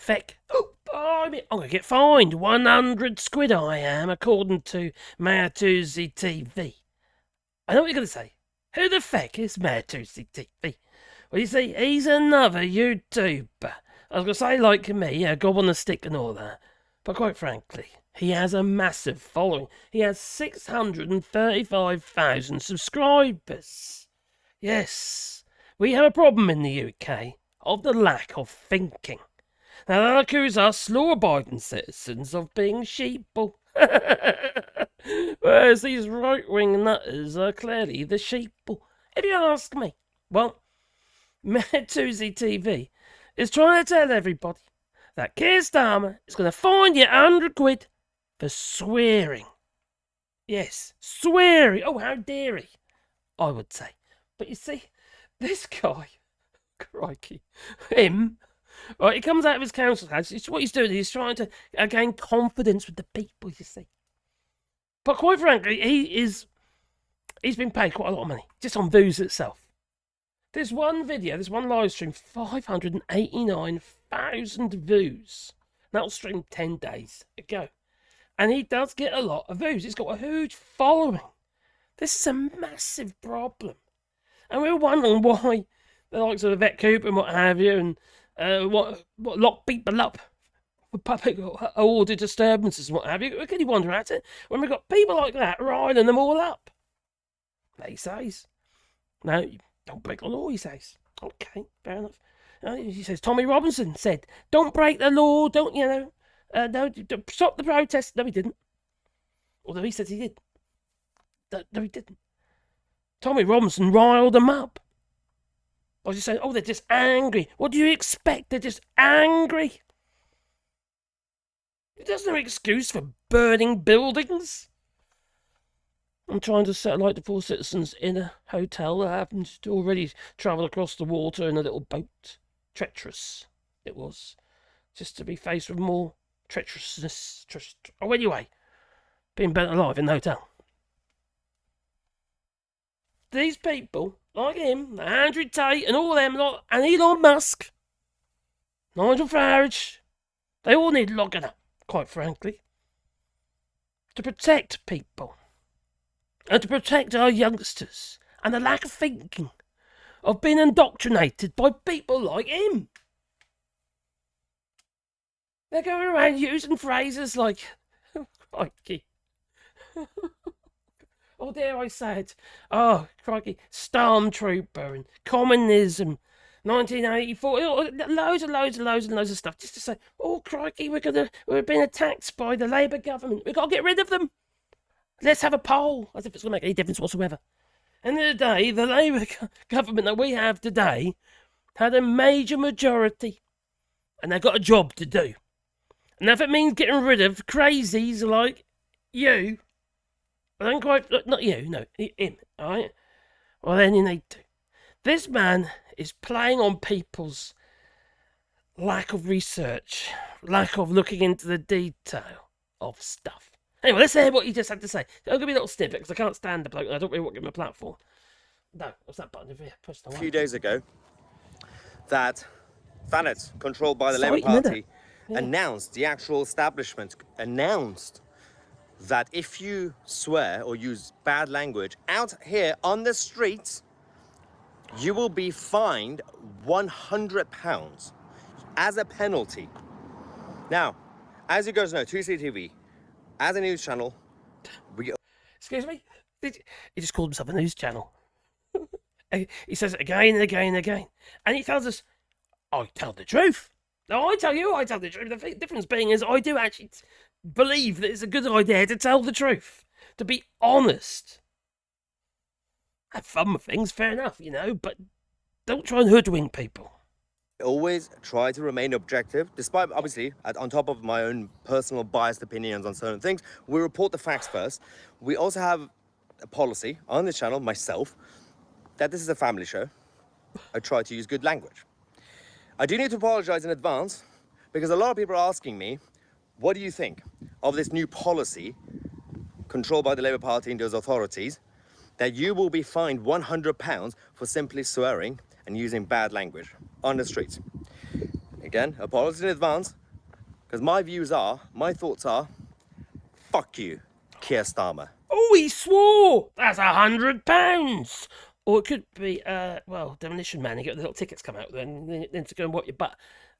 feck? Oh, I'm going to get fined 100 squid, I am, according to Mistruth TV. I know what you're going to say. Who the feck is Mistruth TV? Well, you see, he's another YouTuber. I was going to say, like me, gob on the stick and all that. But quite frankly, he has a massive following. He has 635,000 subscribers. Yes, we have a problem in the UK of the lack of thinking. Now, that accuse us law-abiding citizens of being sheeple. Whereas these right-wing nutters are clearly the sheeple, if you ask me. Well, Mistruth TV is trying to tell everybody that Kier Starmer is going to fine you 100 quid for swearing. Yes, swearing. Oh, how dare he, I would say. But you see, this guy, crikey, him, right, he comes out of his council house. It's what he's doing. He's trying to gain confidence with the people, you see. But quite frankly, he's been paid quite a lot of money just on views itself. There's one video, there's one live stream, 589,000 views. That was streamed 10 days ago. And he does get a lot of views. He's got a huge following. This is a massive problem. And we're wondering why the likes of Vet Cooper and what have you, and what lock people up for public order disturbances and what have you. We're getting wondering at it when we've got people like that riling them all up. He says, no, don't break the law, he says. Okay, fair enough. He says, Tommy Robinson said, don't break the law, don't stop the protest. No, he didn't. Although he says he did. No, he didn't. Tommy Robinson riled them up. I was just saying, they're just angry. What do you expect? They're just angry. There's no excuse for burning buildings. I'm trying to satellite the poor citizens in a hotel that happened to already travel across the water in a little boat. Treacherous, it was. Just to be faced with more treacherousness. Anyway, being burnt alive in the hotel. These people, like him, Andrew Tate and all them lot, and Elon Musk, Nigel Farage, they all need locking up, quite frankly, to protect people. And to protect our youngsters and the lack of thinking of being indoctrinated by people like him. They're going around using phrases like, crikey. Dare I say it? Crikey, Stormtrooper and communism, 1984, loads of stuff, just to say, crikey, we're being attacked by the Labour government. We've got to get rid of them. Let's have a poll, as if it's going to make any difference whatsoever. End of the day, the Labour government that we have today had a major majority, and they've got a job to do. And if it means getting rid of crazies like you, not you, no, him, alright? Well, then you need to. This man is playing on people's lack of research, lack of looking into the detail of stuff. Anyway, let's hear what you just had to say. I'll give me a little snippet because I can't stand the bloke and I don't really want to give him a platform. No, what's that button over here? Push the one. A few days ago, that Thanet, controlled by the Labour Party, announced, the actual establishment announced that if you swear or use bad language out here on the streets, you will be fined £100 as a penalty. Now, as you guys know, 2CTV, as a news channel, Excuse me? He just called himself a news channel. He says it again and again and again. And he tells us, I tell the truth. No, I tell the truth. The difference being is I do actually believe that it's a good idea to tell the truth. To be honest. Have fun with things, fair enough, but don't try and hoodwink people. always try to remain objective, despite obviously on top of my own personal biased opinions on certain things. We report the facts first. We also have a policy on this channel, myself, that this is a family show. I try to use good language. I do need to apologize in advance because a lot of people are asking me, what do you think of this new policy controlled by the Labour Party and those authorities that you will be fined £100 for simply swearing and using bad language on the streets? again, apologies in advance, because my thoughts are, fuck you, Kier Starmer. Oh, he swore! That's £100! Or it could be, well, Demolition Man, you get the little tickets come out then to go and wipe your butt.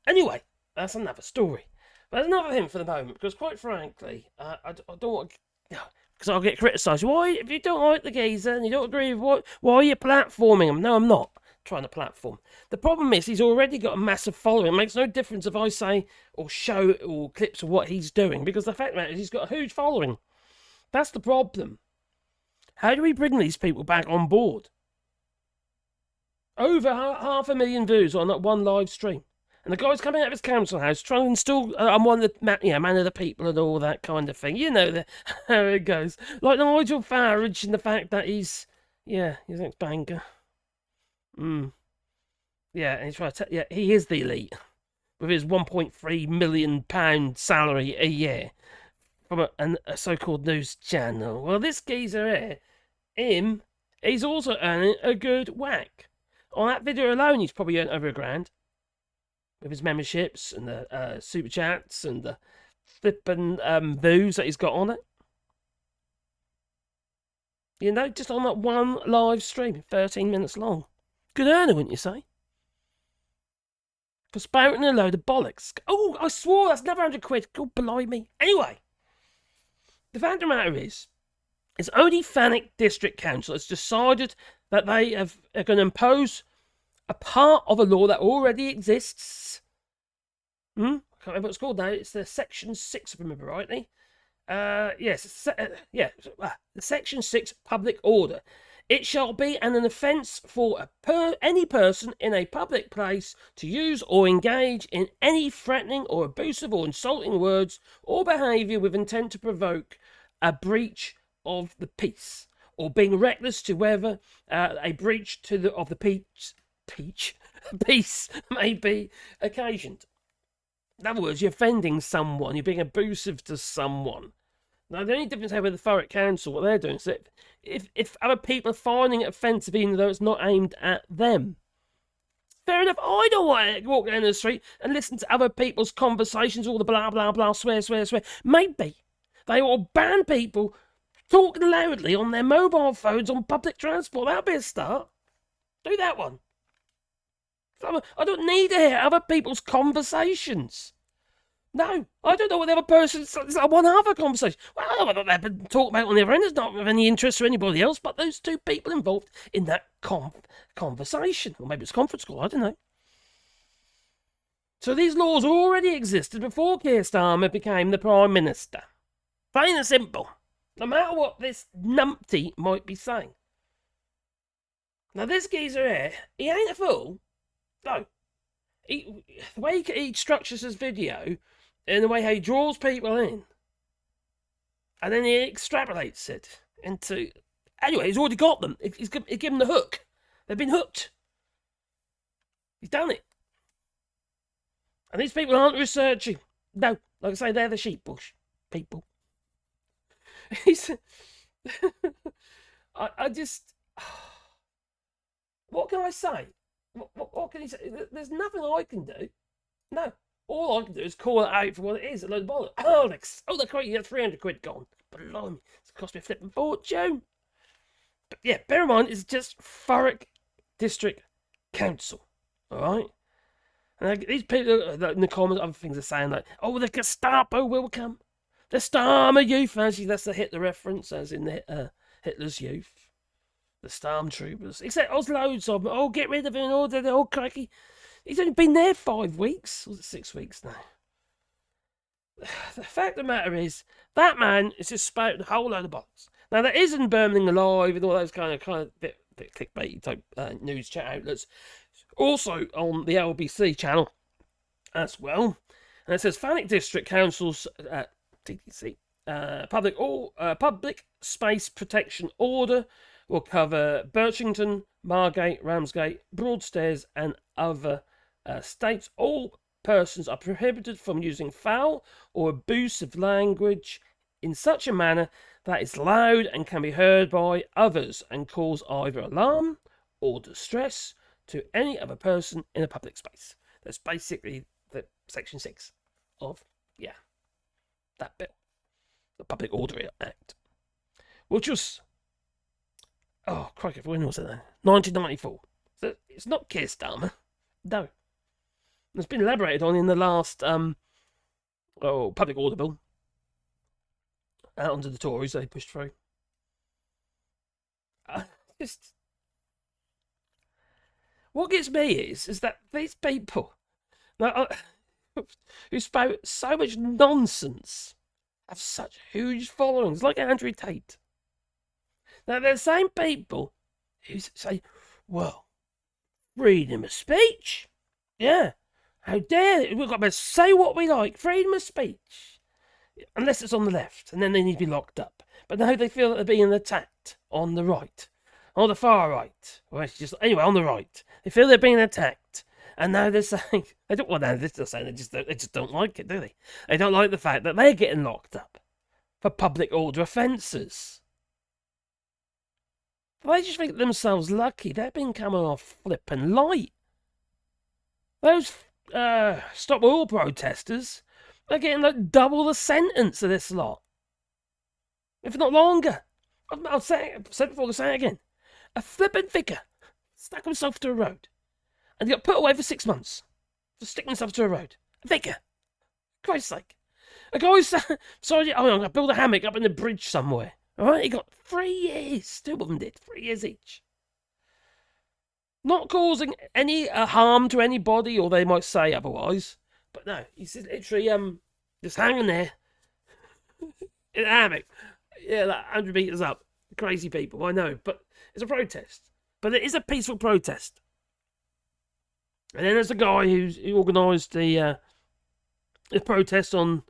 Anyway, that's another story. But there's another thing for the moment, because quite frankly, I don't want to... Because I'll get criticised. Why, if you don't like the geezer and you don't agree with why are you platforming him? No, I'm not trying to platform. The problem is he's already got a massive following. It makes no difference if I say or show or clips of what he's doing, because the fact of it is he's got a huge following. That's the problem. How do we bring these people back on board? Over 500,000 views on that one live stream. And the guy's coming out of his council house trying to install, I'm one of the, man of the people and all that kind of thing. You know how it goes. Like Nigel Farage and the fact that he's an ex-banker. Yeah, and he's trying to he is the elite. With his £1.3 million salary a year. From a so-called news channel. Well, this geezer here, he's also earning a good whack. On that video alone, he's probably earned over £1,000. With his memberships and the super chats and the flippin' views that he's got on it. You know, just on that one live stream, 13 minutes long. Good earner, wouldn't you say? For spouting a load of bollocks. Oh, I swore that's another £100. God blimey. Anyway. The fact of the matter is, it's only Thanet District Council has decided that they are going to impose a part of a law that already exists. I can't remember what it's called now. It's the Section 6, if I remember rightly. The Section 6 Public Order. It shall be an offence for any person in a public place to use or engage in any threatening or abusive or insulting words or behaviour with intent to provoke a breach of the peace, or being reckless to whether a breach of the peace may be occasioned. In other words, you're offending someone, you're being abusive to someone. Now, the only difference here with the Thurrock Council, what they're doing is that if other people are finding it offensive, even though it's not aimed at them, fair enough. I don't want to walk down the street and listen to other people's conversations, all the blah, blah, blah, swear. Maybe they will ban people talking loudly on their mobile phones on public transport. That'll be a start. Do that one. I don't need to hear other people's conversations. No, I don't know what the other person's. I want to have a conversation. Well, I don't know what they've been talking about on the other end. It's not of any interest to anybody else but those two people involved in that conversation. Or maybe it's conference call, I don't know. So these laws already existed before Kier Starmer became the Prime Minister. Plain and simple. No matter what this numpty might be saying. Now this geezer here, he ain't a fool. No. The way he structures his video, and the way how he draws people in, and then he extrapolates it into... Anyway, he's already got them. He's given them the hook. They've been hooked. He's done it. And these people aren't researching. No, like I say, they're the sheep bush people. He's... I just... What can I say? What can he say? There's nothing I can do. No. All I can do is call it out for what it is. A load of bollocks. Oh, the quite, you had £300 gone. Blimey, it's cost me a flipping fortune. But yeah, bear in mind, it's just Thurrock District Council. Alright? And these people in the comments, other things are saying like, oh, the Gestapo will come. The Starmer youth. Actually, that's the Hitler reference, as in the, Hitler's youth. The Stormtroopers. Except there's loads of them. Oh, get rid of him and all that. Oh, crikey. He's only been there 5 weeks. Or was it 6 weeks now? The fact of the matter is, that man is just spouting a whole load of bollocks. Now, that is in Birmingham Alive and all those kind of bit clickbaity type news chat outlets. Also on the LBC channel as well. And it says, Thanet District Council's TDC Public Space Protection Order will cover Birchington, Margate, Ramsgate, Broadstairs and other states. All persons are prohibited from using foul or abusive language in such a manner that is loud and can be heard by others and cause either alarm or distress to any other person in a public space. That's basically the Section 6 of, that bill, the Public Order Act, which was, oh, crikey, when was it then? 1994. So it's not Kier Starmer. No. It's been elaborated on in the last, Public Order Bill. Out under the Tories, they pushed through. Just... What gets me is that these people who spout so much nonsense have such huge followings, like Andrew Tate. Now, they're the same people who say, well, freedom of speech? Yeah. How dare they? We've got to say what we like. Freedom of speech. Unless it's on the left, and then they need to be locked up. But now they feel that they're being attacked on the right. On the far right. Or anyway, on the right. They feel they're being attacked. And now they're saying, they're saying they just don't like it, do they? They don't like the fact that they're getting locked up for public order offences. They just think themselves lucky. They're being coming off flippin' light. Those Stop Oil protesters are getting like double the sentence of this lot, if not longer. I'll say it, said before, I'll say it again. A flippin' vicar stuck himself to a road, and he got put away for 6 months for sticking himself to a road. A vicar, Christ's sake. A guy who's sorry, I'm gonna build a hammock up in the bridge somewhere. All right, he got 3 years. 2 of them did, 3 years each. Not causing any harm to anybody, or they might say otherwise. But no, he's literally just hanging there in a hammock. Yeah, like 100 meters up. Crazy people, I know, but it's a protest. But it is a peaceful protest. And then there's a guy who organised the protest on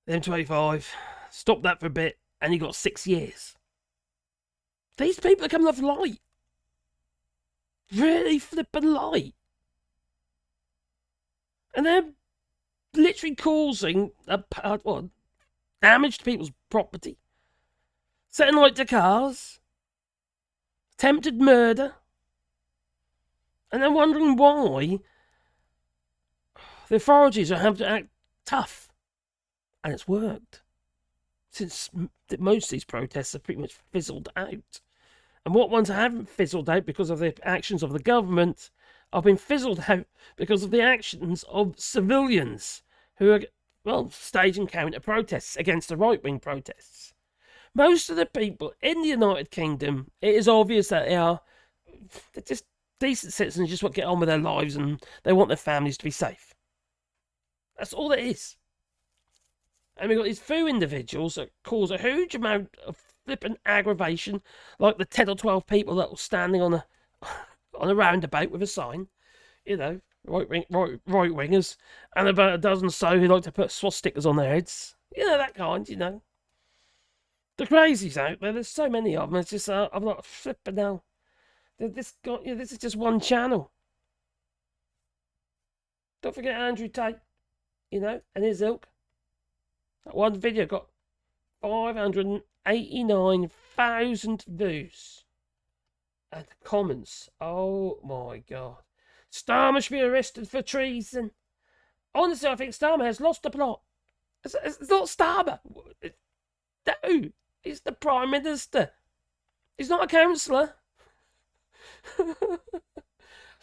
the M25, stopped that for a bit, and he got 6 years. These people are coming off light. Really flippin' light. And they're literally causing damage to people's property, setting light to cars, attempted murder, and then wondering why the authorities are having to act tough. And it's worked, since most of these protests have pretty much fizzled out. And what ones haven't fizzled out because of the actions of the government have been fizzled out because of the actions of civilians who are, staging counter protests against the right-wing protests. Most of the people in the United Kingdom, it is obvious that they're just decent citizens, just want to get on with their lives, and they want their families to be safe. That's all it is. And we've got these few individuals that cause a huge amount of flippant aggravation, like the 10 or 12 people that were standing on a roundabout with a sign, right-wingers, and about a dozen or so who like to put swastikas on their heads. That kind, The crazies out there, there's so many of them, it's just, I'm like, flipping now. This is just one channel. Don't forget Andrew Tate, and his ilk. That one video got 589,000 views. And comments. Oh my god. Starmer should be arrested for treason. Honestly, I think Starmer has lost the plot. It's not Starmer. No, he's the Prime Minister. He's not a councillor.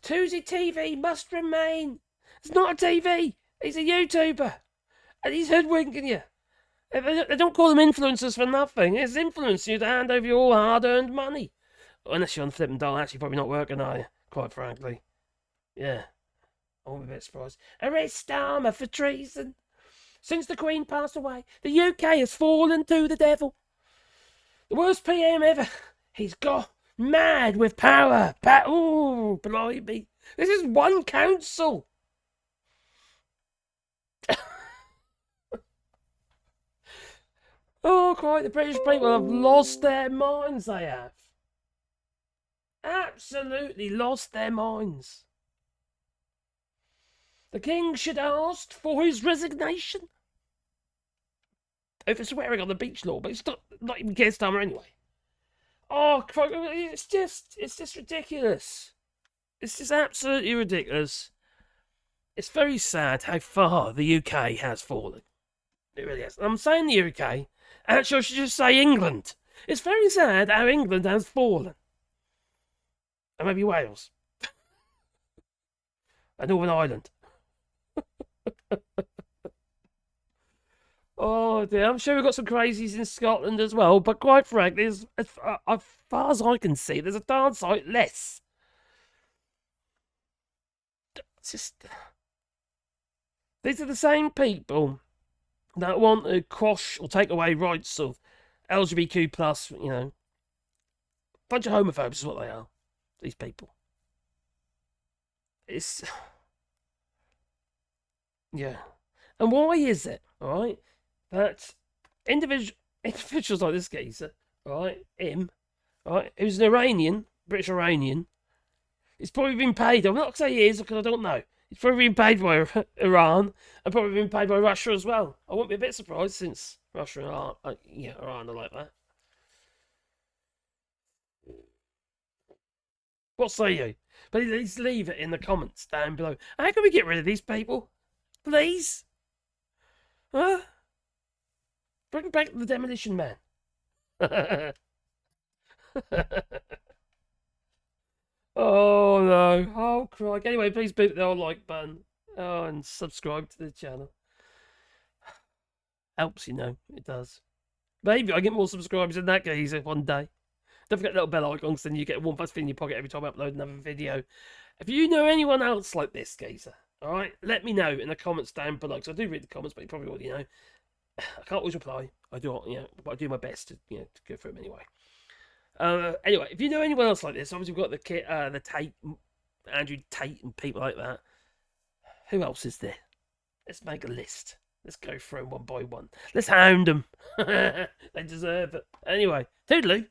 Tuesday TV must remain. It's not a TV. He's a YouTuber. And he's hoodwinking you. They don't call them influencers for nothing. It's influencing you to hand over your hard-earned money. Unless you're on flipping dial, actually probably not working, are you? Quite frankly. Yeah. I'm a bit surprised. Arrest Starmer for treason. Since the Queen passed away, the UK has fallen to the devil. The worst PM ever. He's got mad with power. Ooh, blimey. This is one council. Oh, quite, the British people have lost their minds, they have. Absolutely lost their minds. The King should ask for his resignation. Over swearing on the beach law, but it's not even Kier Starmer anyway. Oh, it's just ridiculous. It's just absolutely ridiculous. It's very sad how far the UK has fallen. It really is. I'm saying the UK. Actually, I should just say England. It's very sad how England has fallen. And maybe Wales. And Northern Ireland. Oh dear, I'm sure we've got some crazies in Scotland as well, but quite frankly, as far as I can see, there's a darn sight less. It's just. These are the same people that want to quash or take away rights of LGBTQ plus, bunch of homophobes is what they are. These people. It's yeah. And why is it, alright, that individuals like this geezer, right, him, right, who's an Iranian, British Iranian, he's probably been paid, I'm not going to say he is because I don't know. He's probably been paid by Iran and probably been paid by Russia as well. I wouldn't be a bit surprised since Russia and Iran are like that. What say you? But please leave it in the comments down below. How can we get rid of these people? Please? Huh? Bring back the Demolition Man. Oh no. Oh crikey. Anyway, please beat the old like button. Oh, and subscribe to the channel. Helps, it does. Maybe I get more subscribers than that geezer one day. Don't forget the little bell icon, so then you get one fast thing in your pocket every time I upload another video. If you know anyone else like this geezer, alright, let me know in the comments down below, because I do read the comments, but you probably already know. I can't always reply. I do, but I do my best to, to go through them anyway. Anyway, if you know anyone else like this, obviously we've got the Tate, Andrew Tate, and people like that. Who else is there? Let's make a list. Let's go through them one by one. Let's hound them. They deserve it. Anyway, toodaloo.